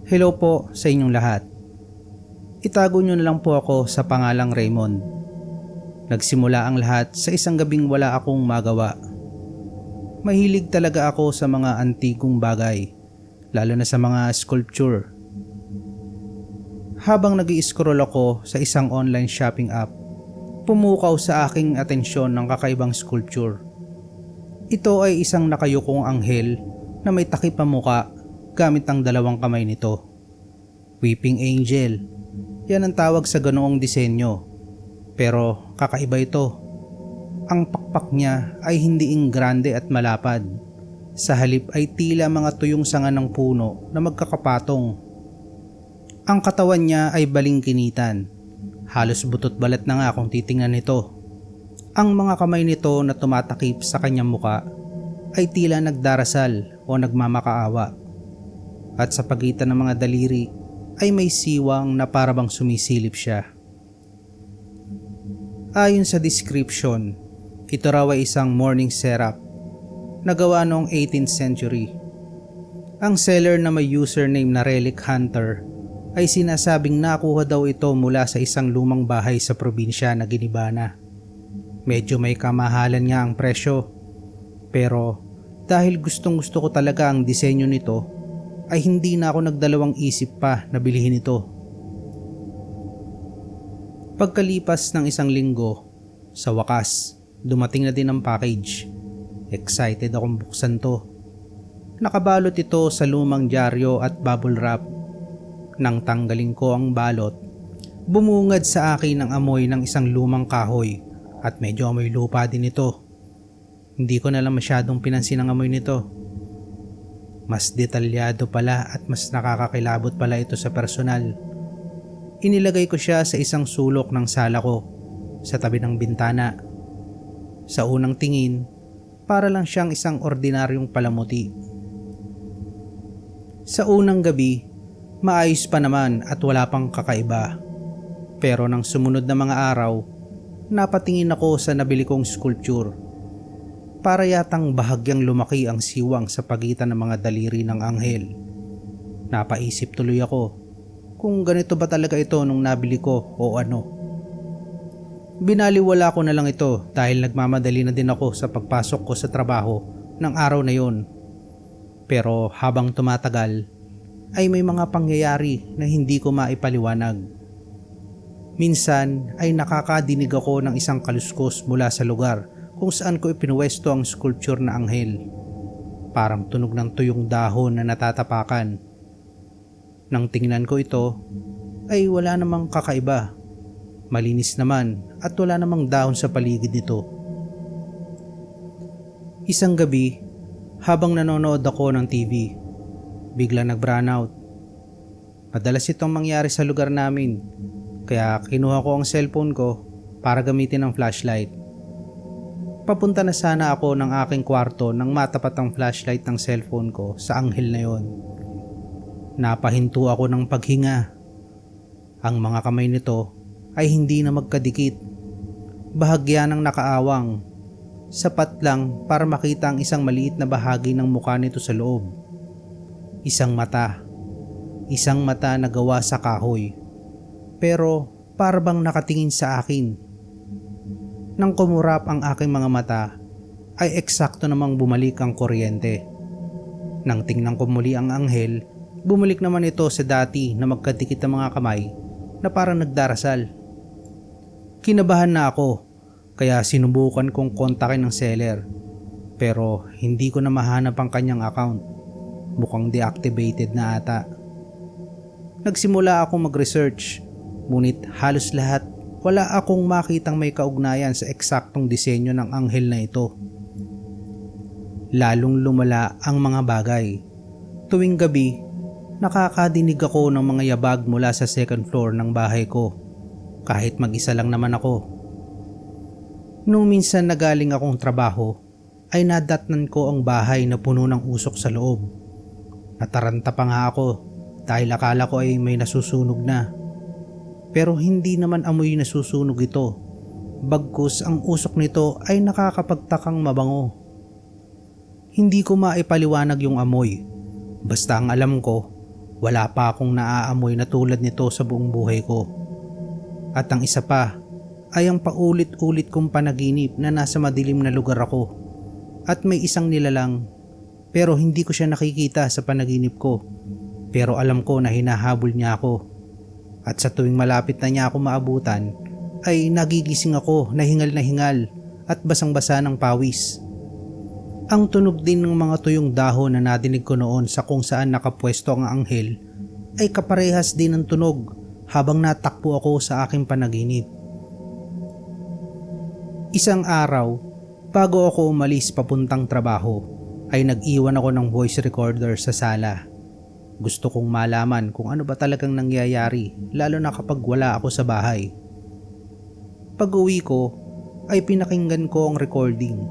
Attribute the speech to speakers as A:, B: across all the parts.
A: Hello po sa inyong lahat. Itago nyo na lang po ako sa pangalang Raymond. Nagsimula ang lahat sa isang gabing wala akong magawa. Mahilig talaga ako sa mga antikong bagay, lalo na sa mga sculpture. Habang nag-i-scroll ako sa isang online shopping app, pumukaw sa aking atensyon ng kakaibang sculpture. Ito ay isang nakayukong anghel na may takip na muka gamit ang dalawang kamay nito. Weeping Angel, yan ang tawag sa ganoong disenyo. Pero kakaiba ito. Ang pakpak niya ay hindi grande at malapad. Sa halip ay tila mga tuyong sanga ng puno na magkakapatong. Ang katawan niya ay balingkinitan. Halos butot balat na nga kung titingnan nito. Ang mga kamay nito na tumatakip sa kanyang muka ay tila nagdarasal o nagmamakaawa. At sa pagitan ng mga daliri ay may siwang na parabang sumisilip siya. Ayon sa description, ito raw ay isang morning syrup na gawa noong 18th century. Ang seller na may username na Relic Hunter ay sinasabing nakuha daw ito mula sa isang lumang bahay sa probinsya na Ginibana. Medyo may kamahalan nga ang presyo, pero dahil gustong gusto ko talaga ang disenyo nito, ay hindi na ako nagdalawang isip pa na bilhin ito. Pagkalipas ng isang linggo, sa wakas, dumating na din ang package. Excited akong buksan to. Nakabalot ito sa lumang dyaryo at bubble wrap. Nang tanggalin ko ang balot, bumungad sa akin ang amoy ng isang lumang kahoy at medyo amoy lupa din ito. Hindi ko na lang masyadong pinansin ang amoy nito. Mas detalyado pala at mas nakakakilabot pala ito sa personal. Inilagay ko siya sa isang sulok ng sala ko, sa tabi ng bintana. Sa unang tingin, para lang siyang isang ordinaryong palamuti. Sa unang gabi, maayos pa naman at wala pang kakaiba. Pero nang sumunod na mga araw, napatingin ako sa nabili kong sculpture. Para yatang bahagyang lumaki ang siwang sa pagitan ng mga daliri ng anghel. Napaisip tuloy ako kung ganito ba talaga ito nung nabili ko o ano. Binaliwala ko na lang ito dahil nagmamadali na din ako sa pagpasok ko sa trabaho ng araw na yon. Pero habang tumatagal ay may mga pangyayari na hindi ko maipaliwanag. Minsan ay nakakadinig ako ng isang kaluskos mula sa lugar kung saan ko ipinuwesto ang sculpture na anghel. Parang tunog ng tuyong dahon na natatapakan. Nang tingnan ko ito, ay wala namang kakaiba. Malinis naman at wala namang dahon sa paligid nito. Isang gabi, habang nanonood ako ng TV, bigla nag-brownout. Madalas itong mangyari sa lugar namin, kaya kinuha ko ang cellphone ko para gamitin ang flashlight. Papunta na sana ako ng aking kwarto nang matapat ang flashlight ng cellphone ko sa anghel na yon. Napahinto ako ng paghinga. Ang mga kamay nito ay hindi na magkadikit. Bahagya ng nakaawang. Sapat lang para makita ang isang maliit na bahagi ng mukha nito sa loob. Isang mata. Isang mata na gawa sa kahoy. Pero parang nakatingin sa akin. Nang kumurap ang aking mga mata, ay eksakto namang bumalik ang kuryente. Nang tingnan ko muli ang anghel, bumalik naman ito sa dati na magkadikit ang mga kamay na parang nagdarasal. Kinabahan na ako, kaya sinubukan kong kontakin ang seller. Pero hindi ko na mahanap ang kanyang account. Mukhang deactivated na ata. Nagsimula akong mag-research, ngunit halos lahat wala akong makitang may kaugnayan sa eksaktong disenyo ng anghel na ito. Lalong lumala ang mga bagay. Tuwing gabi, nakakadinig ako ng mga yabag mula sa second floor ng bahay ko, kahit mag-isa lang naman ako. Nung minsan nagaling akong trabaho, ay nadatnan ko ang bahay na puno ng usok sa loob. Nataranta pa nga ako dahil akala ko ay may nasusunog na. Pero hindi naman amoy nasusunog ito. Bagkus ang usok nito ay nakakapagtakang mabango. Hindi ko maipaliwanag yung amoy. Basta ang alam ko, Wala pa akong naaamoy na tulad nito sa buong buhay ko. At ang isa pa ay ang paulit-ulit kong panaginip na nasa madilim na lugar ako at may isang nilalang, pero hindi ko siya nakikita sa panaginip ko, pero alam ko na hinahabol niya ako. At sa tuwing malapit na niya ako maabutan ay nagigising ako na hingal at basang-basa ng pawis. Ang tunog din ng mga tuyong dahon na nadinig ko noon sa kung saan nakapwesto ang anghel ay kaparehas din ng tunog habang natakbo ako sa aking panaginip. Isang araw, bago ako umalis papuntang trabaho, ay nag-iwan ako ng voice recorder sa sala. Gusto kong malaman kung ano ba talagang nangyayari, lalo na kapag wala ako sa bahay. Pag-uwi ko, ay pinakinggan ko ang recording.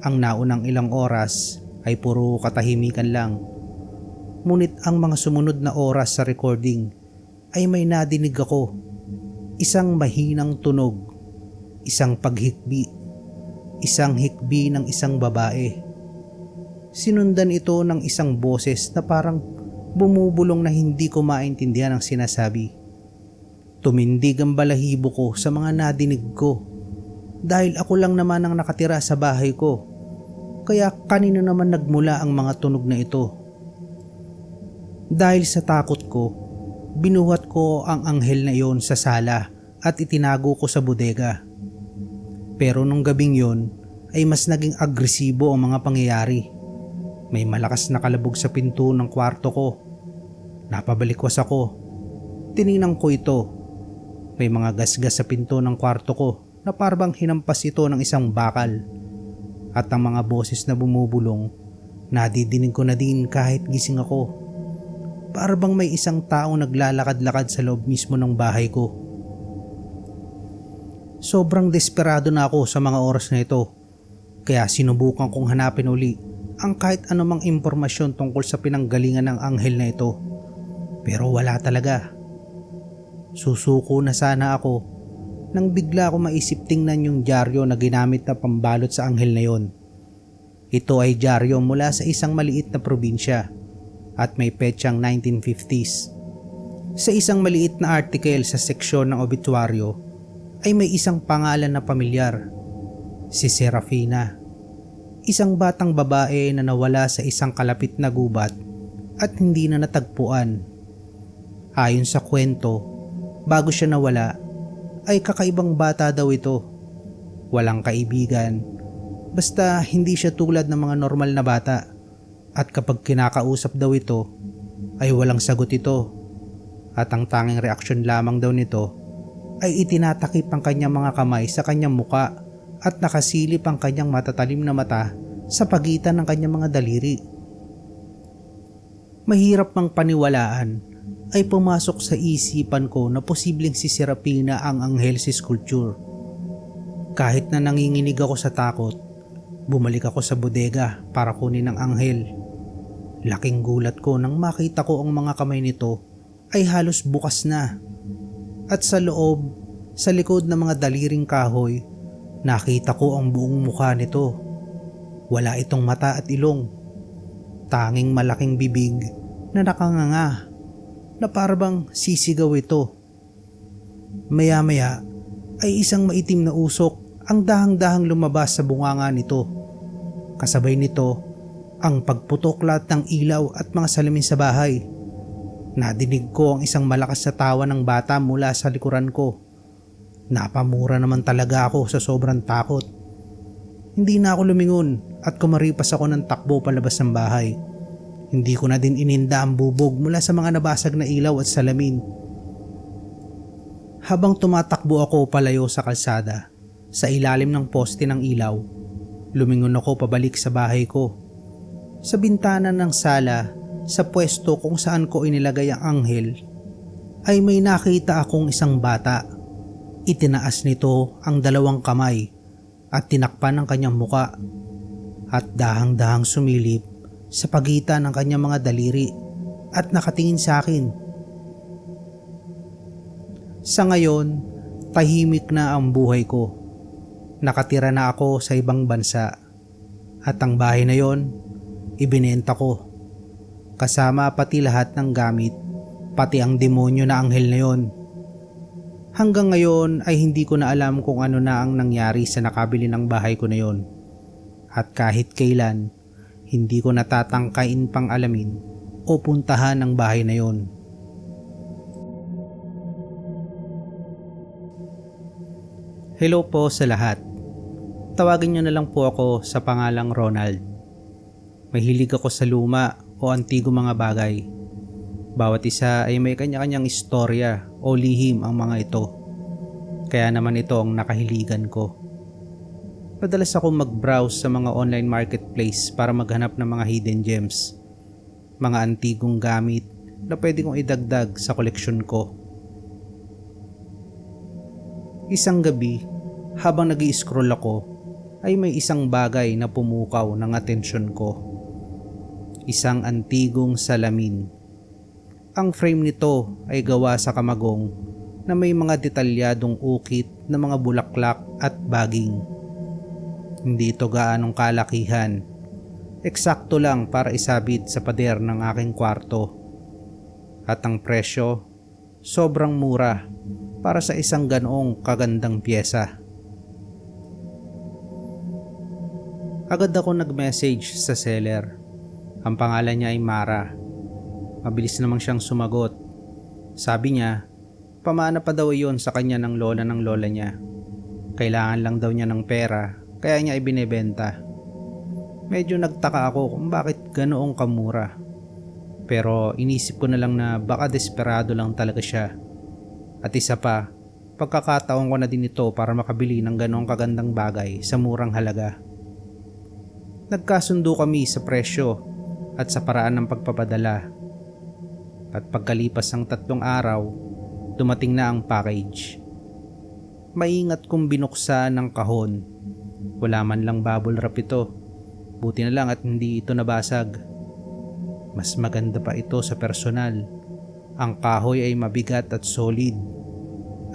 A: Ang naunang ilang oras ay puro katahimikan lang. Ngunit ang mga sumunod na oras sa recording ay may nadinig ako. Isang mahinang tunog, isang paghikbi, isang hikbi ng isang babae. Sinundan ito ng isang boses na parang bumubulong na hindi ko maintindihan ang sinasabi. Tumindig ang balahibo ko sa mga nadinig ko dahil ako lang naman ang nakatira sa bahay ko. Kaya kanino naman nagmula ang mga tunog na ito? Dahil sa takot ko, binuhat ko ang anghel na iyon sa sala at itinago ko sa bodega. Pero nung gabing yon ay mas naging agresibo ang mga pangyayari. May malakas na kalabog sa pinto ng kwarto ko. Napabalikwas ako. Tiningnan ko ito. May mga gasgas sa pinto ng kwarto ko na parang hinampas ito ng isang bakal. At ang mga boses na bumubulong, nadidinig ko na din kahit gising ako. Para bang may isang taong naglalakad-lakad sa loob mismo ng bahay ko. Sobrang desperado na ako sa mga oras na ito, kaya sinubukan kong hanapin uli ang kahit anumang impormasyon tungkol sa pinanggalingan ng anghel na ito. Pero wala talaga. Susuko na sana ako nang bigla ko maisip tingnan yung dyaryo na ginamit na pambalot sa anghel na yon. Ito ay dyaryo mula sa isang maliit na probinsya at may petsang 1950s. Sa isang maliit na article sa seksyon ng obituaryo ay may isang pangalan na pamilyar, si Serafina. Isang batang babae na nawala sa isang kalapit na gubat at hindi na natagpuan. Ayon sa kwento, bago siya nawala, ay kakaibang bata daw ito. Walang kaibigan, basta hindi siya tulad ng mga normal na bata. At kapag kinakausap daw ito, ay walang sagot ito. At ang tanging reaksyon lamang daw nito ay itinatakip ang kanyang mga kamay sa kanyang muka at nakasilip ang kanyang matatalim na mata sa pagitan ng kanyang mga daliri. Mahirap mang paniwalaan ay pumasok sa isipan ko na posibleng si Serafina ang anghel sa sculpture. Kahit na nanginginig ako sa takot, bumalik ako sa bodega para kunin ang anghel. Laking gulat ko nang makita ko ang mga kamay nito ay halos bukas na. At sa loob, sa likod ng mga daliring kahoy, nakita ko ang buong mukha nito. Wala itong mata at ilong. Tanging malaking bibig na nakanganga na parang sisigaw ito. Maya-maya ay isang maitim na usok ang dahang-dahang lumabas sa bunganga nito. Kasabay nito ang pagputoklat ng ilaw at mga salamin sa bahay. Nadinig ko ang isang malakas na tawa ng bata mula sa likuran ko. Napamura naman talaga ako sa sobrang takot. Hindi na ako lumingon at kumaripas ako ng takbo palabas ng bahay. Hindi ko na din ininda ang bubog mula sa mga nabasag na ilaw at salamin. Habang tumatakbo ako palayo sa kalsada, sa ilalim ng poste ng ilaw, lumingon ako pabalik sa bahay ko. Sa bintana ng sala, sa pwesto kung saan ko inilagay ang anghel, ay may nakita akong isang bata. Itinaas nito ang dalawang kamay at tinakpan ang kanyang muka at dahang-dahang sumilip sa pagitan ng kanyang mga daliri at nakatingin sa akin. Sa ngayon, tahimik na ang buhay ko. Nakatira na ako sa ibang bansa at ang bahay na yon, ibinenta ko. kasama pati lahat ng gamit, pati ang demonyo na anghel na yon. Hanggang ngayon ay hindi ko na alam kung ano na ang nangyari sa nakabili ng bahay ko na yon. At kahit kailan, hindi ko natatangkain pang alamin o puntahan ang bahay na yon. Hello po sa lahat. Tawagin niyo na lang po ako sa pangalang Ronald. Mahilig ako sa luma o antigo mga bagay. Bawat isa ay may kanya-kanyang istorya o lihim ang mga ito. Kaya naman ito ang nakahiligan ko. Madalas akong mag-browse sa mga online marketplace para maghanap ng mga hidden gems. Mga antigong gamit na pwede kong idagdag sa koleksyon ko. Isang gabi, habang nag-i-scroll ako, ay may isang bagay na pumukaw ng atensyon ko. Isang antigong salamin. Ang frame nito ay gawa sa kamagong na may mga detalyadong ukit na mga bulaklak at baging. Hindi ito gaanong kalakihan. Eksakto lang para isabit sa pader ng aking kwarto. At ang presyo, sobrang mura para sa isang ganoong kagandang pyesa. Agad ako nag-message sa seller. Ang pangalan niya ay Mara. Mabilis namang siyang sumagot. Sabi niya, pamana pa daw iyon sa kanya ng lola niya. Kailangan lang daw niya ng pera, kaya niya ibinebenta. Medyo nagtaka ako kung bakit ganoong kamura. Pero inisip ko na lang na baka desperado lang talaga siya. At isa pa, pagkakataon ko na din ito para makabili ng ganoong kagandang bagay sa murang halaga. Nagkasundo kami sa presyo at sa paraan ng pagpapadala. At pagkalipas ng 3 araw, dumating na ang package. Maingat kong binuksan ng kahon. Wala man lang bubble wrap ito. Buti na lang at hindi ito nabasag. Mas maganda pa ito sa personal. Ang kahoy ay mabigat at solid.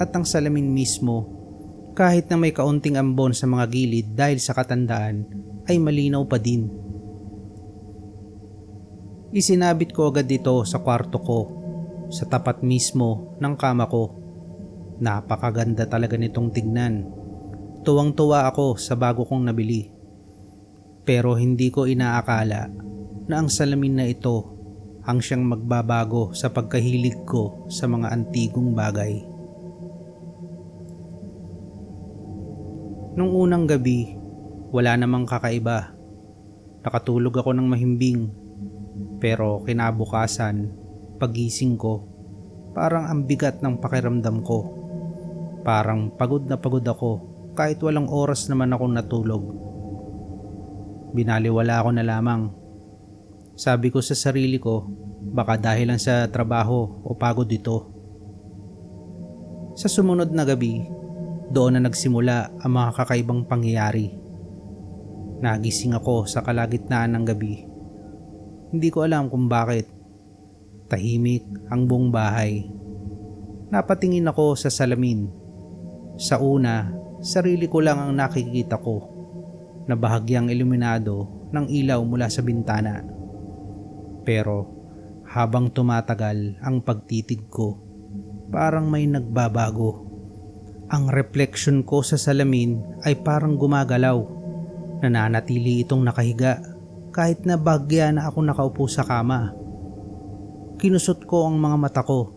A: At ang salamin mismo, kahit na may kaunting ambon sa mga gilid dahil sa katandaan, ay malinaw pa din. Isinabit ko agad dito sa kwarto ko, sa tapat mismo ng kama ko. Napakaganda talaga nitong tignan. Tuwang-tuwa ako sa bago kong nabili. Pero hindi ko inaakala na ang salamin na ito ang siyang magbabago sa pagkahilig ko sa mga antigong bagay. Nung unang gabi, wala namang kakaiba. Nakatulog ako ng mahimbing. Pero kinabukasan, pagising ko, parang ang bigat ng pakiramdam ko. Parang pagod na pagod ako kahit walang oras naman akong natulog. Binaliwala ko na lamang. Sabi ko sa sarili ko, baka dahil lang sa trabaho o pagod ito. Sa sumunod na gabi, doon na nagsimula ang mga kakaibang pangyayari. Nagising ako sa kalagitnaan ng gabi. Hindi ko alam kung bakit. Tahimik ang buong bahay. Napatingin ako sa salamin. Sa una, sarili ko lang ang nakikita ko na bahagyang iluminado ng ilaw mula sa bintana. Pero habang tumatagal ang pagtitig ko, parang may nagbabago. Ang refleksyon ko sa salamin ay parang gumagalaw. Nananatili itong nakahiga kahit na bahagya na ako nakaupo sa kama. Kinusot ko ang mga mata ko.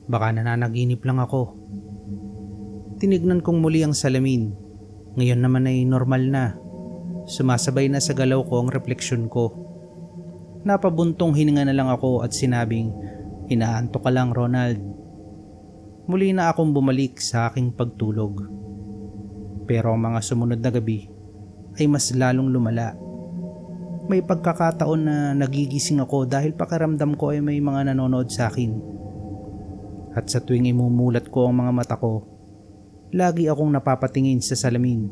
A: Baka nananaginip lang ako. Tinignan kong muli ang salamin. Ngayon naman ay normal na. Sumasabay na sa galaw ko ang refleksyon ko. Napabuntong hininga na lang ako at sinabing, "Inaantok ka lang, Ronald." Muli na akong bumalik sa aking pagtulog. Pero ang mga sumunod na gabi ay mas lalong lumala. May pagkakataon na nagigising ako dahil pakiramdam ko ay may mga nanonood sa akin. At sa tuwing imumulat ko ang mga mata ko, lagi akong napapatingin sa salamin.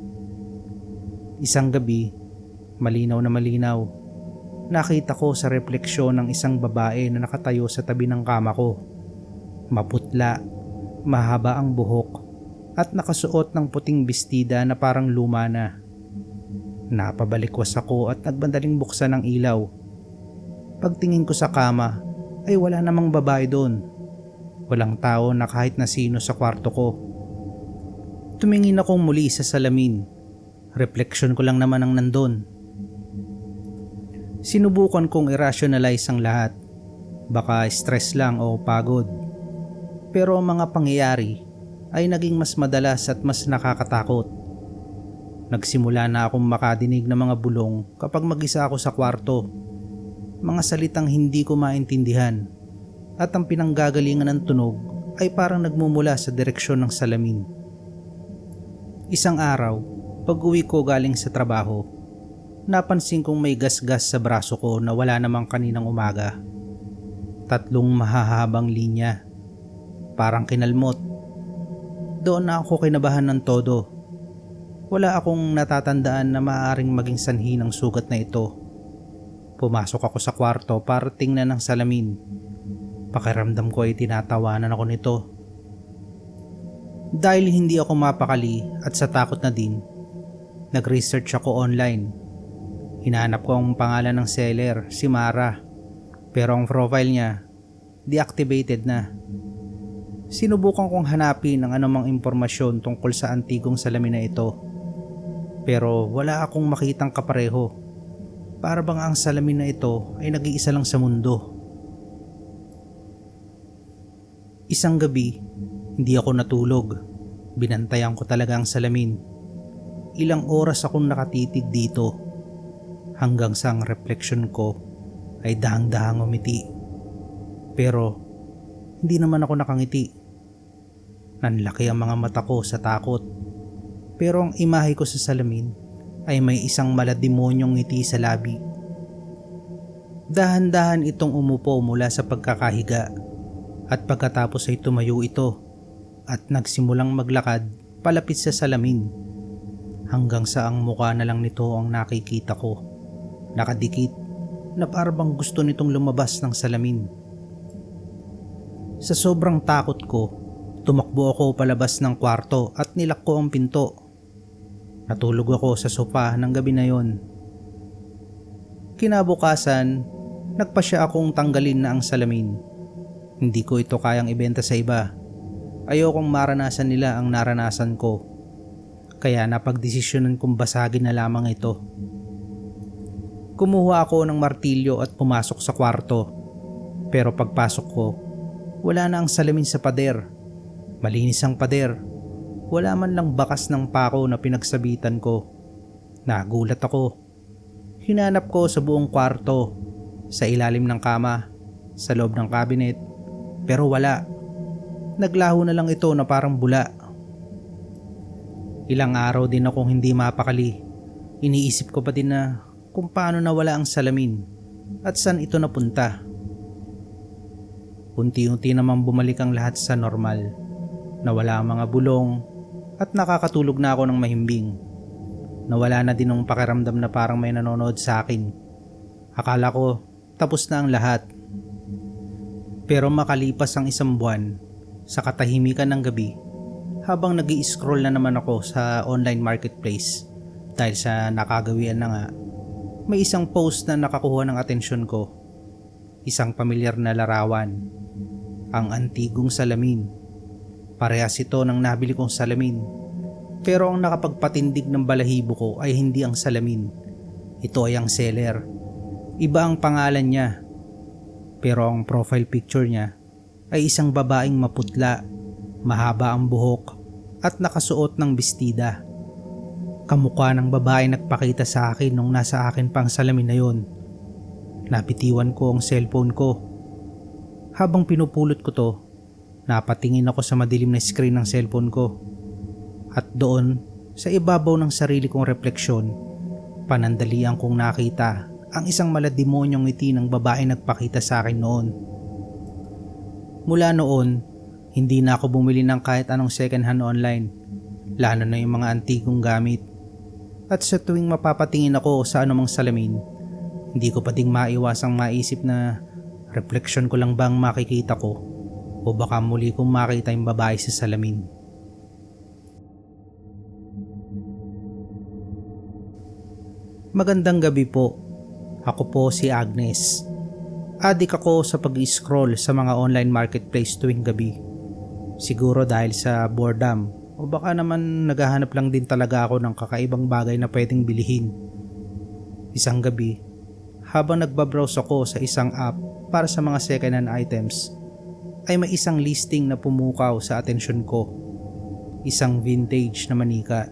A: Isang gabi, malinaw na malinaw, nakita ko sa refleksyon ng isang babae na nakatayo sa tabi ng kama ko. Maputla, mahaba ang buhok at nakasuot ng puting bestida na parang luma na. Napabalikwas ako at nagbandaling buksan ang ilaw. Pagtingin ko sa kama ay wala namang babae doon. Walang tao na kahit na sino sa kwarto ko. Tumingin akong muli sa salamin. Refleksyon ko lang naman ang nandun. Sinubukan kong i-rationalize ang lahat. Baka stress lang o pagod. Pero ang mga pangyayari ay naging mas madalas at mas nakakatakot. Nagsimula na akong makadinig ng mga bulong kapag mag-isa ako sa kwarto. Mga salitang hindi ko maintindihan at ang pinanggagalingan ng tunog ay parang nagmumula sa direksyon ng salamin. Isang araw, pag-uwi ko galing sa trabaho, napansin kong may gasgas sa braso ko na wala namang kaninang umaga. 3 mahahabang linya, parang kinalmot. Doon na ako kinabahan ng todo. Wala akong natatandaan na maaaring maging sanhi ng sugat na ito. Pumasok ako sa kwarto para tingnan ng salamin. Pakiramdam ko ay tinatawanan ako nito. Dahil hindi ako mapakali at sa takot na din, nag-research ako online. Hinahanap ko ang pangalan ng seller, si Mara. Pero ang profile niya, deactivated na. Sinubukan kong hanapin ang anumang impormasyon tungkol sa antigong salamin na ito. Pero wala akong makitang kapareho. Para bang ang salamin na ito ay nag-iisa lang sa mundo. Isang gabi, hindi ako natulog. Binantayan ko talaga ang salamin. Ilang oras akong nakatitig dito. Hanggang sa ang refleksyon ko ay dahang-dahang umiti. Pero hindi naman ako nakangiti. Nanlaki ang mga mata ko sa takot. Pero ang imahe ko sa salamin ay may isang malademonyong ngiti sa labi. Dahan-dahan itong umupo mula sa pagkakahiga at pagkatapos ay tumayo ito at nagsimulang maglakad palapit sa salamin hanggang sa ang mukha na lang nito ang nakikita ko. Nakadikit na parang gusto nitong lumabas ng salamin. Sa sobrang takot ko, tumakbo ako palabas ng kwarto at nilak ko ang pinto. Natulog ako sa sofa ng gabi na yon. Kinabukasan, nagpasya akong tanggalin na ang salamin. Hindi ko ito kayang ibenta sa iba. Ayokong maranasan nila ang naranasan ko. Kaya napagdesisyonan kong basagin na lamang ito. Kumuha ako ng martilyo at pumasok sa kwarto. Pero pagpasok ko, wala na ang salamin sa pader. Malinis ang pader. Wala man lang bakas ng pako na pinagsabitan ko. Nagulat ako. Hinanap ko sa buong kwarto, sa ilalim ng kama, sa loob ng cabinet, pero wala. Naglaho na lang ito na parang bula. Ilang araw din akong hindi mapakali. Iniisip ko pa din na kung paano nawala ang salamin at saan ito napunta. Unti-unti naman bumalik ang lahat sa normal. Nawala ang mga bulong at nakakatulog na ako ng mahimbing. Nawala na din ang pakiramdam na parang may nanonood sa akin. Akala ko tapos na ang lahat. Pero makalipas ang 1 buwan, sa katahimikan ng gabi, habang nag-i-scroll na naman ako sa online marketplace dahil sa nakagawian na nga, may isang post na nakakuha ng atensyon ko. Isang pamilyar na larawan. Ang antigong salamin. Parehas ito ng nabili kong salamin. Pero ang nakapagpatindig ng balahibo ko ay hindi ang salamin. Ito ay ang seller. Iba ang pangalan niya. Pero ang profile picture niya ay isang babaeng maputla, mahaba ang buhok at nakasuot ng bestida. Kamukha ng babae nagpakita sa akin nung nasa akin pang salamin na yon. Napitiwan ko ang cellphone ko. Habang pinupulot ko to, napatingin ako sa madilim na screen ng cellphone ko. At doon, sa ibabaw ng sarili kong refleksyon, panandalian kong nakita ang isang malademonyong ngiti ng babae nagpakita sa akin noon. Mula noon, hindi na ako bumili ng kahit anong second hand online, lalo na yung mga antigong gamit. At sa tuwing mapapatingin ako sa anumang salamin, hindi ko pa ding maiwasang maisip na refleksyon ko lang bang makikita ko o baka muli kong makita yung babae sa salamin. Magandang gabi po. Ako po si Agnes. Adik ako sa pag-scroll sa mga online marketplace tuwing gabi. Siguro dahil sa boredom o baka naman naghahanap lang din talaga ako ng kakaibang bagay na pwedeng bilihin. Isang gabi, habang nagbabrowse ako sa isang app para sa mga second-hand items, ay may isang listing na pumukaw sa atensyon ko. Isang vintage na manika.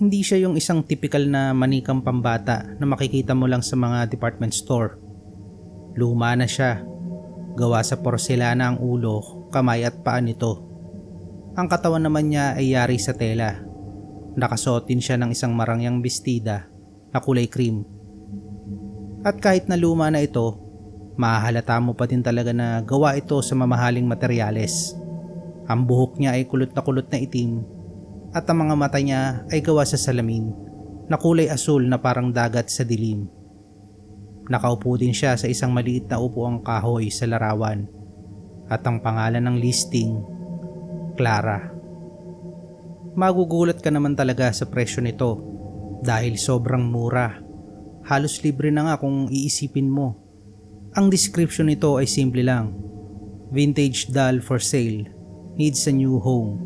A: Hindi siya yung isang typical na manikang pambata na makikita mo lang sa mga department store. Luma na siya. Gawa sa porselana ang ulo, kamay at paa nito. Ang katawan naman niya ay yari sa tela. Nakasuot din siya ng isang marangyang bestida na kulay cream. At kahit na luma na ito, mahahalata mo pa din talaga na gawa ito sa mamahaling materyales. Ang buhok niya ay kulot na itim at ang mga mata niya ay gawa sa salamin na kulay asul na parang dagat sa dilim. Nakaupo din siya sa isang maliit na upuang kahoy sa larawan at ang pangalan ng listing, Clara. Magugulat ka naman talaga sa presyo nito dahil sobrang mura. Halos libre na nga kung iisipin mo. Ang description nito ay simple lang. Vintage doll for sale, needs a new home.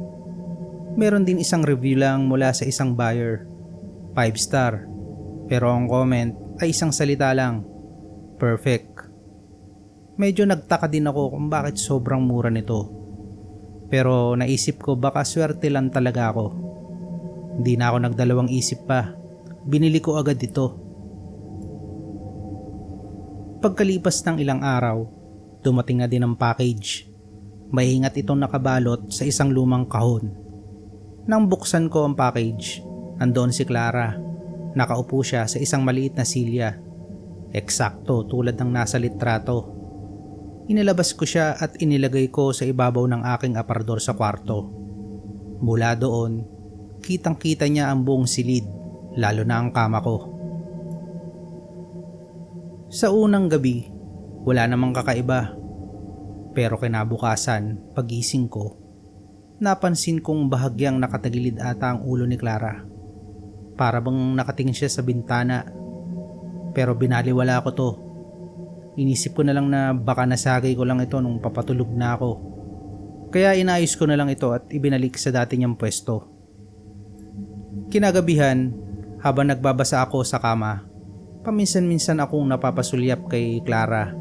A: Meron din isang review lang mula sa isang buyer, 5 star. Pero ang comment ay isang salita lang, perfect. Medyo nagtaka din ako kung bakit sobrang mura nito. Pero naisip ko baka swerte lang talaga ako. Hindi na ako nagdalawang isip pa. Binili ko agad ito. Pagkalipas ng ilang araw, dumating na din ang package. Maingat itong nakabalot sa isang lumang kahon. Nang buksan ko ang package, nandoon si Clara. Nakaupo siya sa isang maliit na silya. Eksakto tulad ng nasa litrato. Inilabas ko siya at inilagay ko sa ibabaw ng aking aparador sa kwarto. Mula doon, kitang-kita niya ang buong silid, lalo na ang kama ko. Sa unang gabi, wala namang kakaiba. Pero kinabukasan, pagising ko, napansin kong bahagyang nakatagilid ata ang ulo ni Clara. Para bang nakatingin siya sa bintana. Pero binaliwala ko to. Inisip ko na lang na baka nasagay ko lang ito nung papatulog na ako. Kaya inayos ko na lang ito at ibinalik sa dati niyang pwesto. Kinagabihan, habang nagbabasa ako sa kama, paminsan-minsan akong napapasulyap kay Clara.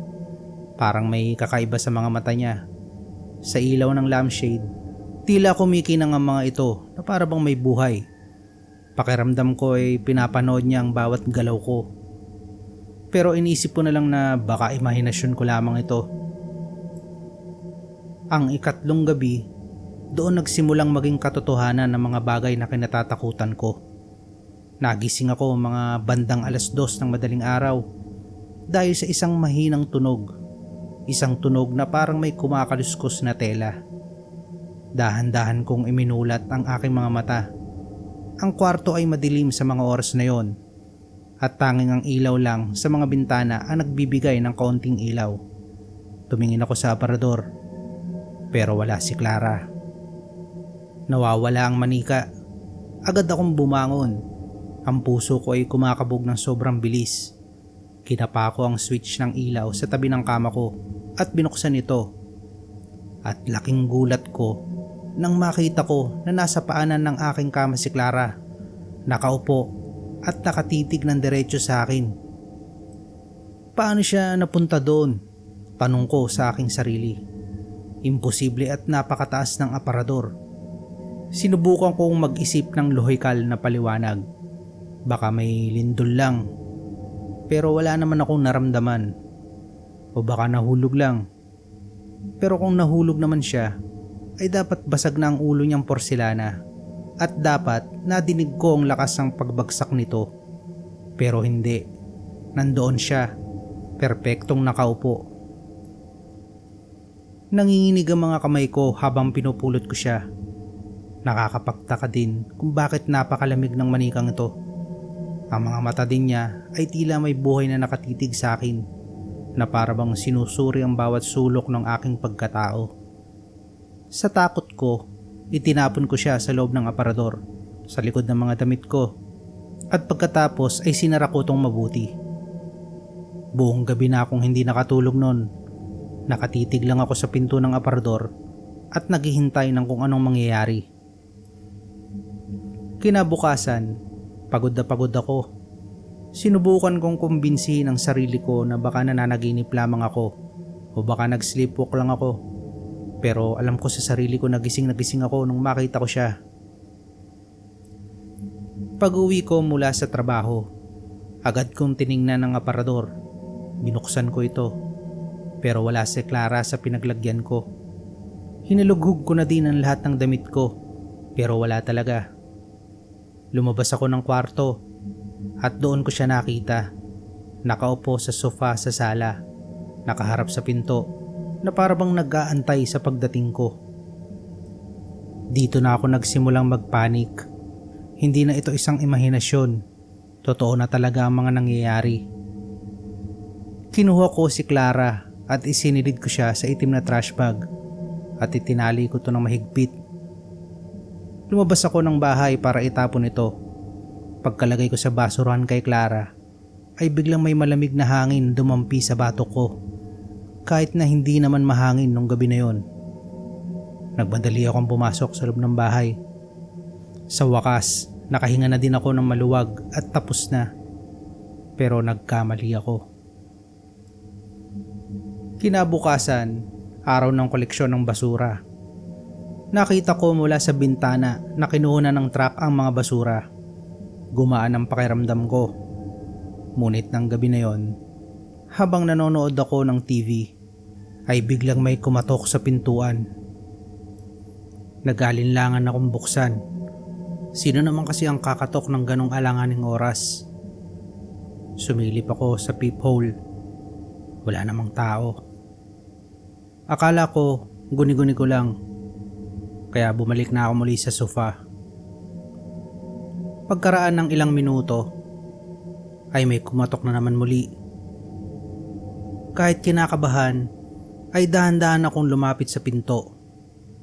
A: Parang may kakaiba sa mga mata niya. Sa ilaw ng lampshade, tila kumikinang ang mga ito na para bang may buhay. Pakiramdam ko ay pinapanood niya ang bawat galaw ko. Pero inisip ko na lang na baka imahinasyon ko lamang ito. Ang ikatlong gabi, doon nagsimulang maging katotohanan ng mga bagay na kinatatakutan ko. Nagising ako mga bandang 2:00 ng madaling araw dahil sa isang mahinang tunog. Isang tunog na parang may kumakaluskos na tela. Dahan-dahan kong iminulat ang aking mga mata. Ang kwarto ay madilim sa mga oras na yon at tanging ang ilaw lang sa mga bintana ang nagbibigay ng kaunting ilaw. Tumingin ako sa aparador pero wala si Clara. Nawawala ang manika. Agad akong bumangon. Ang puso ko ay kumakabog ng sobrang bilis. Kinapa ko ang switch ng ilaw sa tabi ng kama ko at binuksan ito. At laking gulat ko nang makita ko na nasa paanan ng aking kama si Clara. Nakaupo at nakatitig ng diretso sa akin. Paano siya napunta doon? Tanong ko sa aking sarili. Imposible at napakataas ng aparador. Sinubukan kong mag-isip ng lohikal na paliwanag. Baka may lindol lang. Pero wala naman akong naramdaman. O baka nahulog lang. Pero kung nahulog naman siya, ay dapat basag na ang ulo niyang porselana. At dapat nadinig ko ang lakas ng pagbagsak nito. Pero hindi. Nandoon siya. Perpektong nakaupo. Nanginginig ang mga kamay ko habang pinupulot ko siya. Nakakapagtaka din kung bakit napakalamig ng manikang ito. Ang mga mata din niya ay tila may buhay na nakatitig sa akin na para bang sinusuri ang bawat sulok ng aking pagkatao. Sa takot ko, itinapon ko siya sa loob ng aparador sa likod ng mga damit ko at pagkatapos ay sinara ko itong mabuti. Buong gabi na akong hindi nakatulog noon. Nakatitig lang ako sa pinto ng aparador at naghihintay ng kung anong mangyayari. Kinabukasan, pagod na pagod ako. Sinubukan kong kumbinsihin ang sarili ko na baka nananaginip lamang ako o baka nag-sleepwalk lang ako. Pero alam ko sa sarili ko na gising ako nung makita ko siya. Pag-uwi ko mula sa trabaho, agad kong tiningnan ang aparador. Binuksan ko ito, pero wala si Clara sa pinaglagyan ko. Hinalughog ko na din ang lahat ng damit ko, pero wala talaga. Lumabas ako ng kwarto at doon ko siya nakita. Nakaupo sa sofa sa sala, nakaharap sa pinto na parabang nag-aantay sa pagdating ko. Dito na ako nagsimulang magpanik. Hindi na ito isang imahinasyon. Totoo na talaga ang mga nangyayari. Kinuha ko si Clara at isinilid ko siya sa itim na trash bag at itinali ko ito ng mahigpit. Lumabas ako ng bahay para itapon ito. Pagkalagay ko sa basurahan kay Clara, ay biglang may malamig na hangin dumampi sa batok ko. Kahit na hindi naman mahangin nung gabi na yon. Nagmadali akong pumasok sa loob ng bahay. Sa wakas, nakahinga na din ako ng maluwag at tapos na. Pero nagkamali ako. Kinabukasan, araw ng koleksyon ng basura. Nakita ko mula sa bintana na kinuha ng truck ang mga basura. Gumaan ang pakiramdam ko. Ngunit ng gabi na yon, habang nanonood ako ng TV, ay biglang may kumatok sa pintuan. Nag-alinlangan akong buksan. Sino naman kasi ang kakatok ng ganong alanganing oras? Sumilip ako sa peephole. Wala namang tao. Akala ko guni-guni ko lang, kaya bumalik na ako muli sa sofa. Pagkaraan ng ilang minuto ay may kumatok na naman muli. Kahit kinakabahan ay dahan-dahan akong lumapit sa pinto.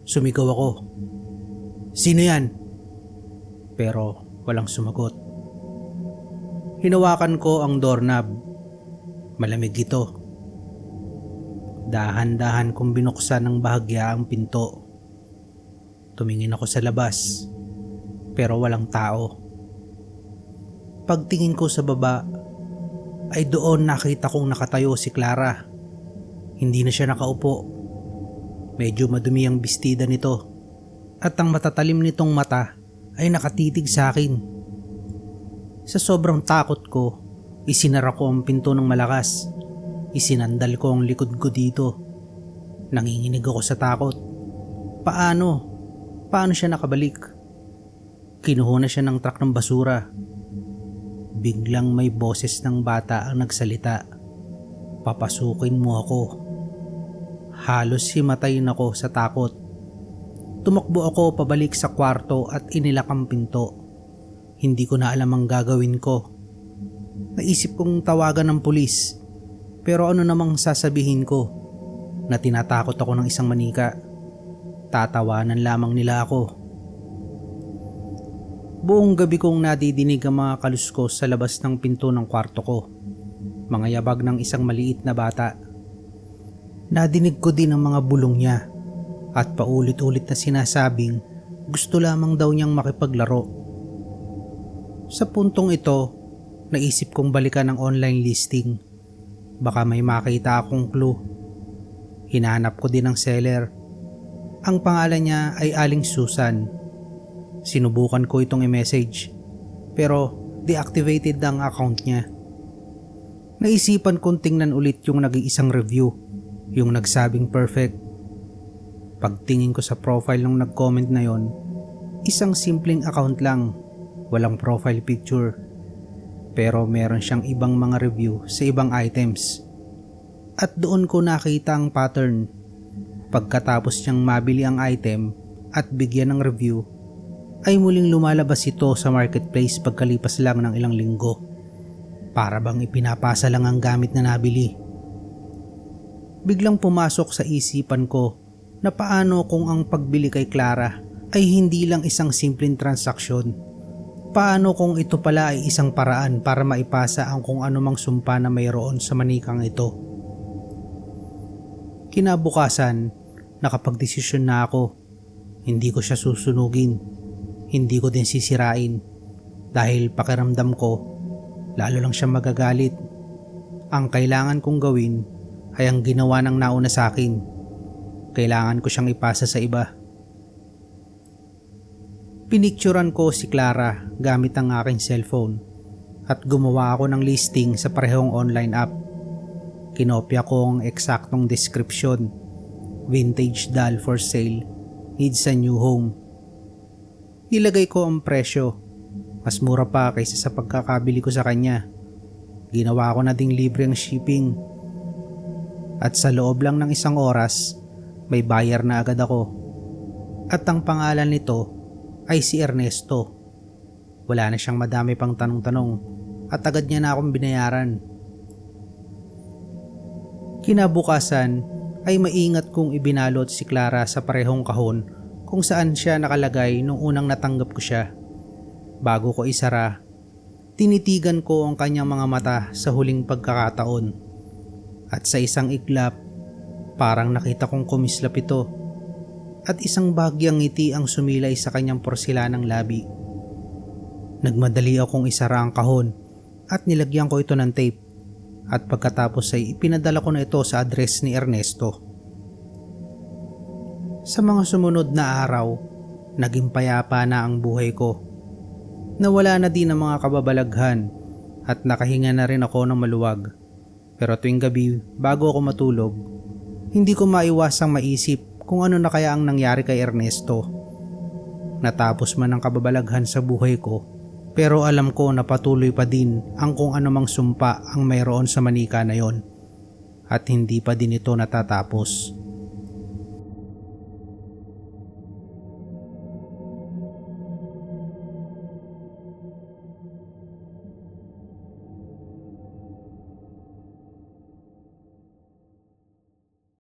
A: Sumigaw ako, "Sino yan?" Pero walang sumagot. Hinawakan ko ang doorknob. Malamig ito. Dahan-dahan kong binuksan ng bahagya ang pinto. Tumingin ako sa labas, pero walang tao. Pagtingin ko sa baba, ay doon nakita kong nakatayo si Clara. Hindi na siya nakaupo. Medyo madumi ang bestida nito, at ang matatalim nitong mata ay nakatitig sa akin. Sa sobrang takot ko, isinara ko ang pinto ng malakas. Isinandal ko ang likod ko dito. Nanginginig ako sa takot. Paano? Paano siya nakabalik? Kinuha na siya ng truck ng basura. Biglang may boses ng bata ang nagsalita. "Papasukin mo ako." Halos himatayin ako sa takot. Tumakbo ako pabalik sa kwarto at inilak ang pinto. Hindi ko na alam ang gagawin ko. Naisip kong tawagan ng pulis. Pero ano namang sasabihin ko? Na tinatakot ako ng isang manika. Tatawanan lamang nila ako. Buong gabi kong nadidinig ang mga kaluskos sa labas ng pinto ng kwarto ko. Mga yabag ng isang maliit na bata. Nadinig ko din ang mga bulong niya at paulit-ulit na sinasabing gusto lamang daw niyang makipaglaro. Sa puntong ito, naisip kong balikan ang online listing. Baka may makita akong clue. Hinanap ko din ang seller. Ang pangalan niya ay Aling Susan. Sinubukan ko itong i-message, pero deactivated ang account niya. Naisipan kong tingnan ulit yung nag-iisang review, yung nagsabing perfect. Pagtingin ko sa profile ng nag-comment na yon, isang simpleng account lang, walang profile picture. Pero meron siyang ibang mga review sa ibang items. At doon ko nakita ang pattern. Pagkatapos niyang mabili ang item at bigyan ng review, ay muling lumalabas ito sa marketplace pagkalipas lang ng ilang linggo. Para bang ipinapasa lang ang gamit na nabili. Biglang pumasok sa isipan ko na paano kung ang pagbili kay Clara ay hindi lang isang simpleng transaksyon. Paano kung ito pala ay isang paraan para maipasa ang kung anumang sumpa na mayroon sa manikang ito? Kinabukasan, nakapagdesisyon na ako. Hindi ko siya susunugin. Hindi ko din sisirain. Dahil pakiramdam ko, lalo lang siya magagalit. Ang kailangan kong gawin ay ang ginawa ng nauna sa akin. Kailangan ko siyang ipasa sa iba. Pinicturan ko si Clara gamit ang aking cellphone at gumawa ako ng listing sa parehong online app. Kinopya ko ang eksaktong description. Vintage doll for sale. Needs a new home. Nilagay ko ang presyo. Mas mura pa kaysa sa pagkakabili ko sa kanya. Ginawa ko na ding libre ang shipping. At sa loob lang ng 1 oras, may buyer na agad ako. At ang pangalan nito ay si Ernesto. Wala na siyang madami pang tanong-tanong at agad niya na akong binayaran. Kinabukasan ay maingat kong ibinalot si Clara sa parehong kahon kung saan siya nakalagay nung unang natanggap ko siya. Bago ko isara, tinitigan ko ang kanyang mga mata sa huling pagkakataon. At sa isang iglap, parang nakita kong kumislap ito. At isang bahagyang ngiti ang sumilay sa kanyang porselanang labi. Nagmadali akong isara ang kahon at nilagyan ko ito ng tape at pagkatapos ay ipinadala ko na ito sa address ni Ernesto. Sa mga sumunod na araw, naging payapa na ang buhay ko. Nawala na din ang mga kababalaghan at nakahinga na rin ako ng maluwag. Pero tuwing gabi bago ako matulog, hindi ko maiwasang maisip kung ano na kaya ang nangyari kay Ernesto. Natapos man ang kababalaghan sa buhay ko, pero alam ko na patuloy pa din ang kung anumang sumpa ang mayroon sa manika na yon. At hindi pa din ito natatapos.